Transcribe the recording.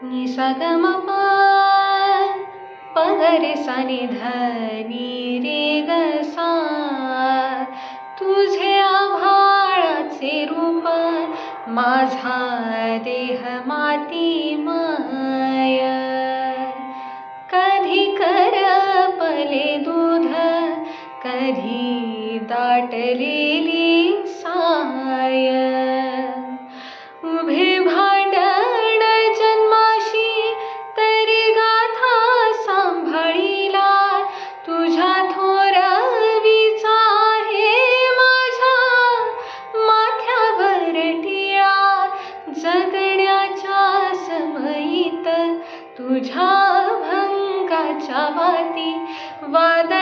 नि सा ग म प प ग रे सा नि ध नि रे ग सा. तुझे आभाळाचे रूप माझा देह मातीमय. कधी करपले दूध कधी दाटलेली साय. उभे भांडण जन्माशी तरी गाथा सांभाळीला तुझ्या थोरवीचा आहे माझ्या माथ्यावर टिळा. जगण्याच्या समयीत तुझ्या भंगाच्या वाती वाद